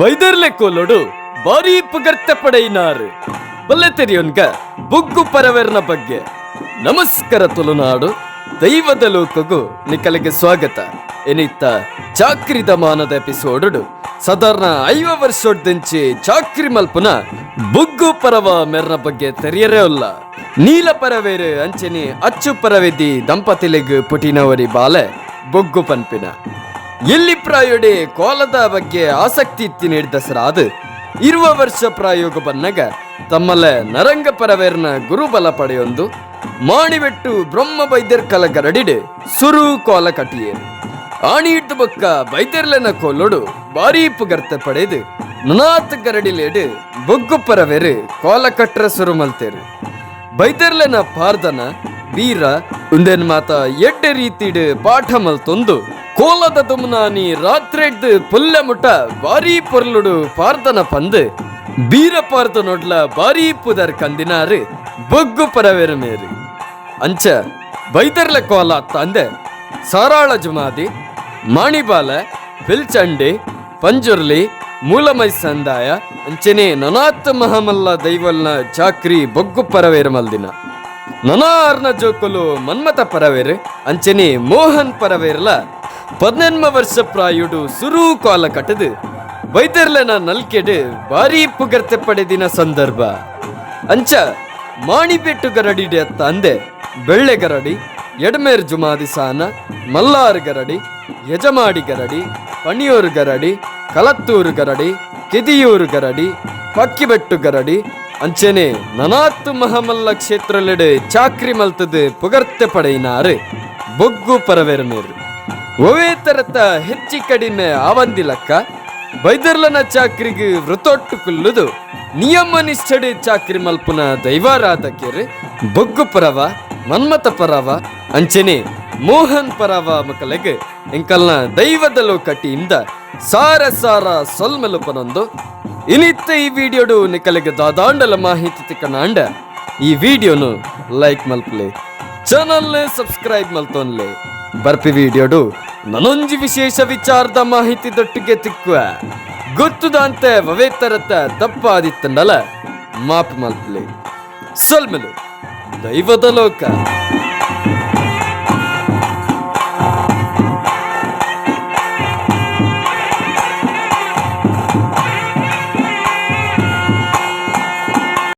ಬೈದರ್ಲೆ ಕೋಲೋಡು ಬಾರಿ ಪುಗರ್ತೆ ಪಡೆಯಿನಾರು ಬಲ್ಲೆ ತೆರಿಯೋನ್ಗ ಬುಗ್ಗು ಪರವೆರ್ನ ಬಗ್ಗೆ ನಮಸ್ಕಾರ ತುಳುನಾಡು ದೈವದ ಲೋಕಗೂ ನಿಕಲಿಗೆ ಸ್ವಾಗತ ಎನಿತ್ತ ಚಾಕ್ರಿದ ಮಾನದ ಎಪಿಸೋಡು ಸಾಧಾರಣ 5 ವರ್ಷೋಡ್ದಿಂಚಿ ಚಾಕ್ರಿ ಮಲ್ಪುನ ಬುಗ್ಗು ಪರವ ಮೆರ್ನ ಬಗ್ಗೆ ತೆರಿಯರೇ ಉಲ್ಲ ನೀಲ ಪರವೇರು ಅಂಚೆನಿ ಅಚ್ಚು ಪರವೆದಿ ದಂಪತಿಲೆಗ್ ಪುಟಿನವರಿ ಬಾಲೆ ಬೊಗ್ಗು ಪನ್ಪಿನ ಎಲ್ಲಿ ಪ್ರಾಯೋಡೆ ಕೋಲದ ಬಗ್ಗೆ ಆಸಕ್ತಿ ಇತ್ತಿ ನೀಡಿದ ಸರಾದು 20 ವರ್ಷ ಪ್ರಾಯೋಗ ಬನ್ನಗ ತಮ್ಮಲೆ ನರಂಗ ಪರವೇರ್ನ ಗುರುಬಲ ಪಡೆಯೊಂದು ಮಾಣಿಬೆಟ್ಟು ಬ್ರಹ್ಮ ಬೈದ್ಯರ್ ಕಲ ಗರಡಿಡೆ ಸುರು ಕೋಲ ಕಟಿಯೇರು ಆಣಿ ಇಡ್ದು ಬೊಕ್ಕ ಬೈದ್ಯರ್ಲೆನ ಕೋಲೋಡು ಬಾರಿ ಪುಗರ್ತೆ ಪಡೆದು ನನಾತ್ ಗರಡಿಲೇಡು ಬೊಗ್ಗು ಪರವೇರು ಕೋಲ ಕಟ್ರ ಸುರು ಮಲ್ತೇರು ಬೈದ್ಯರ್ಲೆನ ಪಾರ್ದನ ವೀರ ಉಂದೆನ್ ಮಾತ ಎಡ್ಡೆ ರೀತಿಡ್ ಪಾಠ ಮಲ್ತೊಂದು ಕೋಲದ ತುಮನಾನಿ ರಾತ್ರೆಡ್ದು ಪುಲ್ಲೆ ಮುಟ ಬಾರಿ ಪೊರ್ಲುಡು ಪಾರ್ದನ ಪಂದು ಬೀರ ಪಾರ್ದ ನೋಡ್ಲ ಬಾರಿ ಪುದರ್ ಕಂದಿನಾರು ಬೊಗ್ಗು ಪರವೇರ ಮೇರು ಅಂಚ ಬೈದರ್ಲೆ ಕೋಲ ತಂದೆ ಸಾರಾಳ ಜುಮಾದಿ ಮಾಣಿಬಾಲ ಪಿಲ್ಚಂಡಿ ಪಂಜುರ್ಲಿ ಮೂಲಮೈ ಸಂದಾಯ ಅಂಚನೆ ನನಾತ್ ಮಹಮಲ್ಲ ದೈವಲ್ನ ಚಾಕ್ರಿ ಬೊಗ್ಗು ಪರವೇರ ಮಲ್ದಿನ ನನಾರ್ನ ಜೋಕುಲು ಮನ್ಮತ ಪರವೇರು ಅಂಚನೆ ಮೋಹನ್ ಪರವೇರ್ಲ 18 ವರ್ಷ ಪ್ರಾಯುಡು ಸುರು ಕಾಲ ಕಟ್ಟದು ಬೈದರ್ಲೆನ ನಲ್ಕೆಡು ಬಾರಿ ಪುಗರ್ತೆ ಪಡೆದಿನ ಸಂದರ್ಭ ಅಂಚ ಮಾಣಿಬೆಟ್ಟು ಗರಡಿಡೆ ತಂದೆ ಬೆಳ್ಳೆ ಗರಡಿ ಎಡಮೇರ್ ಜುಮಾದಿ ಸಾನ ಮಲ್ಲಾರ್ ಗರಡಿ ಯಜಮಾಡಿ ಗರಡಿ ಪಣಿಯೂರು ಗರಡಿ ಕಲತ್ತೂರು ಗರಡಿ ಕೆದಿಯೂರು ಗರಡಿ ಪಕ್ಕಿಬೆಟ್ಟು ಗರಡಿ ಅಂಚೆನೆ ನನಾತ್ತು ಮಹಮಲ್ಲ ಕ್ಷೇತ್ರಲೆಡೆ ಚಾಕ್ರಿ ಮಲ್ತದು ಪುಗರ್ತೆ ಪಡೆಯಿನಾರು ಬೊಗ್ಗು ಪರವೇರ ಮೇರು ಒವೇ ತರತ ಹೆಚ್ಚಿ ಕಡಿಮೆ ಆವಂದಿಲಕ್ಕ ಬೈದರ್ಲನ ಚಾಕ್ರಿಗೆ ವೃತೊಟ್ಟು ಕುಲ್ಲುದು ನಿಯಮ ನಿಷ್ಠಡೆ ಚಾಕ್ರಿ ಮಲ್ಪುನ ದೈವಾರಾಧಕರು ಬೊಗ್ಗು ಪರವ ಮನ್ಮತ ಪರವ ಅಂಚನೆ ಮೋಹನ್ ಪರವ ಮಕ್ಕಳಿಗೆ ಎಂಕಲ್ನ ದೈವದ ಲೋಕಟಿಯಿಂದ ಸಾರ ಸಾರ ಸೊಲ್ಮೆಲುಪನೊಂದು ಇನಿತ್ತ ಈ ವಿಡಿಯೋಡು ನಿಕಲಿಗೆ ದಾದಾಂಡಲ ಮಾಹಿತಿ ತಿಕ್ಕನಾಂಡ ಈ ವಿಡಿಯೋನು ಲೈಕ್ ಮಲ್ಪಲೆ ಚಾನಲ್ ಸಬ್ಸ್ಕ್ರೈಬ್ ಮಲ್ತೋನ್ಲೆ ಬರ್ಪಿ ವಿಡಿಯೋಡು ನನೊಂಜಿ ವಿಶೇಷ ವಿಚಾರದ ಮಾಹಿತಿ ದೊಟ್ಟಿಗೆ ತಿಕ್ಕುವ ಗೊತ್ತುದಂತೆ ವವೇತರತ ತಪ್ಪಾದಿತ್ತಂಡಲ ಮಾಪ್ ಮಲ್ಪಲೆ ಸೊಲ್ಮೆಲು ದೈವದ ಲೋಕ